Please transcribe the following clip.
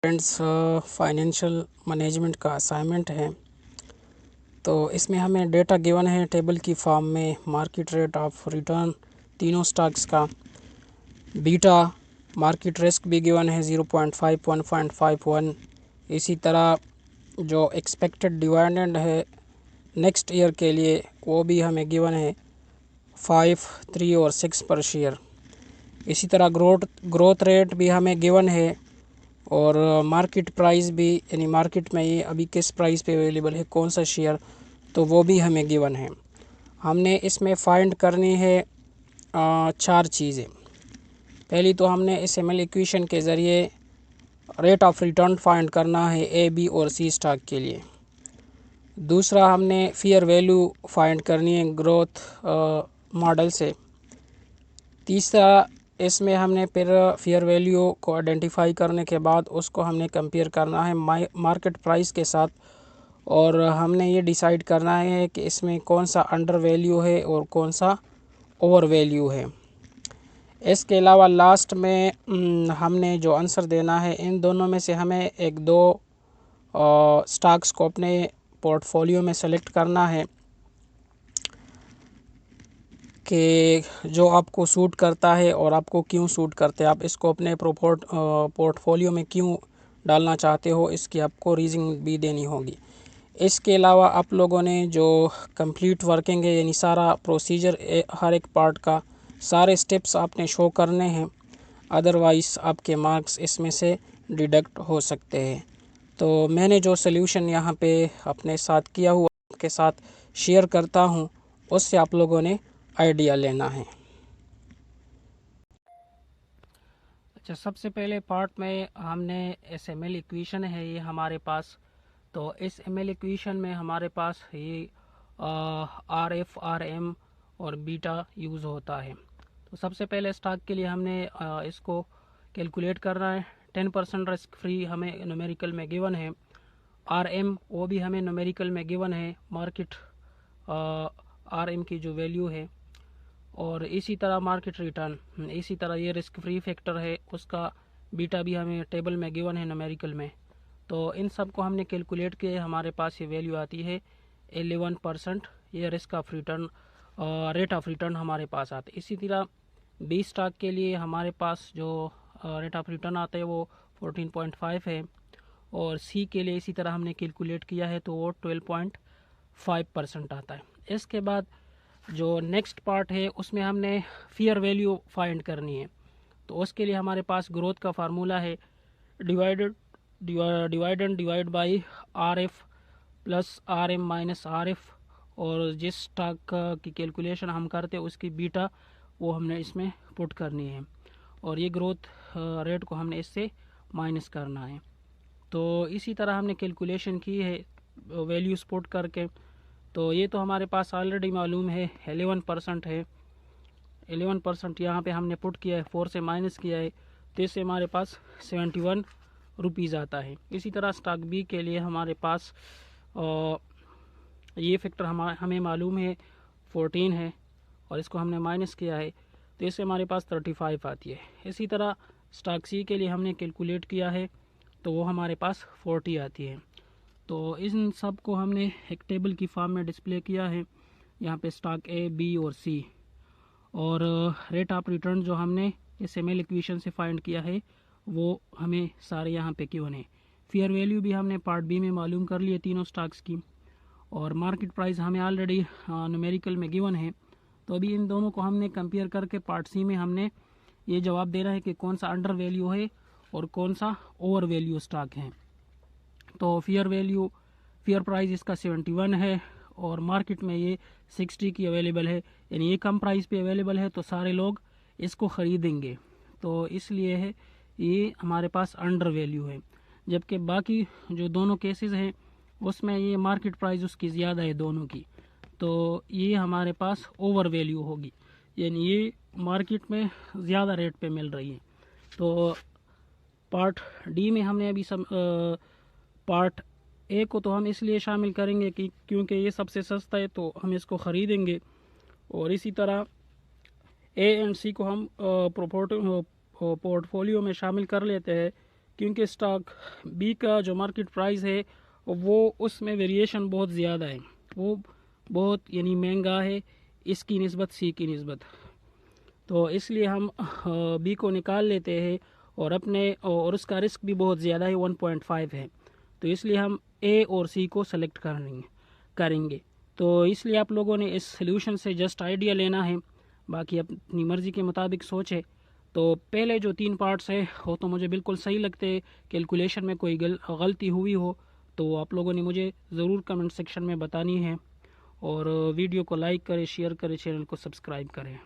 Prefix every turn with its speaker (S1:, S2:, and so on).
S1: Friends, financial management का assignment है। तो इसमें हमें डेटा गिवन है टेबल की फॉर्म में, मार्केट रेट ऑफ रिटर्न तीनों स्टॉक्स का, बीटा मार्केट रिस्क भी गिवन है 0.5 1.51। इसी तरह जो एक्सपेक्टेड डिविडेंड है नेक्स्ट ईयर के लिए वो भी हमें गिवन है 5, 3 और 6 पर शेयर। इसी तरह ग्रोथ रेट भी हमें गिवन है और मार्केट प्राइस भी, यानी मार्केट में ये अभी किस प्राइस पे अवेलेबल है कौन सा शेयर, तो वो भी हमें गिवन है। हमने इसमें फाइंड करनी है 4 चीज़ें। पहली तो हमने इस एमएल इक्वेशन के ज़रिए रेट ऑफ रिटर्न फाइंड करना है ए, बी और सी स्टॉक के लिए। दूसरा, हमने फेयर वैल्यू फाइंड करनी है ग्रोथ मॉडल से। तीसरा, इसमें हमने फिर फेयर वैल्यू को आइडेंटिफाई करने के बाद उसको हमने कंपेयर करना है मार्केट प्राइस के साथ, और हमने ये डिसाइड करना है कि इसमें कौन सा अंडर वैल्यू है और कौन सा ओवर वैल्यू है। इसके अलावा लास्ट में हमने जो आंसर देना है, इन दोनों में से हमें एक दो स्टॉक्स को अपने पोर्टफोलियो में सेलेक्ट करना है कि जो आपको सूट करता है और आपको क्यों सूट करते हैं, आप इसको अपने पोर्टफोलियो में क्यों डालना चाहते हो, इसकी आपको रीज़न भी देनी होगी। इसके अलावा आप लोगों ने जो कंप्लीट वर्किंग है, यानी सारा प्रोसीजर हर एक पार्ट का सारे स्टेप्स आपने शो करने हैं, अदरवाइज़ आपके मार्क्स इसमें से डिडक्ट हो सकते हैं। तो मैंने जो सल्यूशन यहाँ पे अपने साथ किया हुआ आपके साथ शेयर करता हूँ, उससे आप लोगों ने आइडिया लेना है। अच्छा, सबसे पहले पार्ट में हमने एस एम एल इक्वेशन है ये हमारे पास। तो इस एम एल इक्वेशन में हमारे पास ये आर एफ, आर एम और बीटा यूज़ होता है। तो सबसे पहले स्टॉक के लिए हमने इसको कैलकुलेट करना है। 10% रिस्क फ्री हमें न्यूमेरिकल में गिवन है। आर एम वो भी हमें न्यूमेरिकल में गिवन है, मार्केट आर एम की जो वैल्यू है। और इसी तरह मार्केट रिटर्न, इसी तरह ये रिस्क फ्री फैक्टर है, उसका बीटा भी हमें टेबल में गिवन है न्यूमेरिकल में। तो इन सब को हमने कैलकुलेट किए, हमारे पास ये वैल्यू आती है 11%। ये risk of return, rate of return हमारे पास आता है। इसी तरह बी स्टॉक के लिए हमारे पास जो रेट ऑफ रिटर्न आता है वो 14.5 है, और सी के लिए इसी तरह हमने कैलकुलेट किया है तो वो 12.5% आता है। इसके बाद जो नेक्स्ट पार्ट है उसमें हमने फेयर वैल्यू फाइंड करनी है। तो उसके लिए हमारे पास ग्रोथ का फार्मूला है divide by R F plus R M minus R F, और जिस स्टॉक की कैलकुलेशन हम करते हैं उसकी बीटा वो हमने इसमें पुट करनी है, और ये ग्रोथ रेट को हमने इससे माइनस करना है। तो इसी तरह हमने कैलकुलेशन की है वैल्यूज पुट करके। तो ये तो हमारे पास ऑलरेडी मालूम है 11% है। 11% यहाँ पे हमने पुट किया है, 4 से माइनस किया है, तो इससे हमारे पास 71 रुपीज़ आता है। इसी तरह स्टॉक बी के लिए हमारे पास ये फैक्टर हमें मालूम है 14 है, और इसको हमने माइनस किया है, तो इससे हमारे पास 35 आती है। इसी तरह स्टॉक सी के लिए हमने कैलकुलेट किया है तो वो हमारे पास 40 आती है। तो इन सब को हमने एक टेबल की फॉर्म में डिस्प्ले किया है, यहाँ पे स्टॉक ए, बी और सी, और रेट ऑफ रिटर्न जो हमने इस एम एल इक्वेशन से फाइंड किया है वो हमें सारे यहाँ पे क्यों है। फेयर वैल्यू भी हमने पार्ट बी में मालूम कर लिए तीनों स्टॉक्स की, और मार्केट प्राइस हमें ऑलरेडी न्यूमेरिकल में गिवन है। तो अभी इन दोनों को हमने कंपेयर करके पार्ट सी में हमने ये जवाब देना है कि कौन सा अंडर वैल्यू है और कौन सा ओवर वैल्यू स्टॉक है। तो फेयर प्राइस इसका 71 है, और मार्केट में ये 60 की अवेलेबल है, यानी ये कम प्राइस पे अवेलेबल है तो सारे लोग इसको ख़रीदेंगे, तो इसलिए है ये हमारे पास अंडर वैल्यू है। जबकि बाकी जो दोनों केसेस हैं उसमें ये मार्केट प्राइस उसकी ज़्यादा है दोनों की, तो ये हमारे पास ओवर वैल्यू होगी, यानी ये मार्केट में ज़्यादा रेट पे मिल रही है। तो पार्ट डी में हमने अभी पार्ट ए को तो हम इसलिए शामिल करेंगे कि क्योंकि ये सबसे सस्ता है तो हम इसको ख़रीदेंगे, और इसी तरह ए एंड सी को हम पोर्टफोलियो में शामिल कर लेते हैं क्योंकि स्टॉक बी का जो मार्केट प्राइस है वो उसमें वेरिएशन बहुत ज़्यादा है, वो बहुत यानी महंगा है इसकी निस्बत सी की निस्बत। तो इसलिए हम बी को निकाल लेते हैं और उसका रिस्क भी बहुत ज़्यादा है, 1.5 है। तो इसलिए हम ए और सी को सेलेक्ट करेंगे। तो इसलिए आप लोगों ने इस सोल्यूशन से जस्ट आइडिया लेना है, बाकी अपनी मर्ज़ी के मुताबिक सोचें। तो पहले जो 3 पार्ट्स है वो तो मुझे बिल्कुल सही लगते हैं। कैलकुलेशन में कोई गलती हुई हो तो आप लोगों ने मुझे ज़रूर कमेंट सेक्शन में बतानी है, और वीडियो को लाइक करें, शेयर करें, चैनल को सब्सक्राइब करें।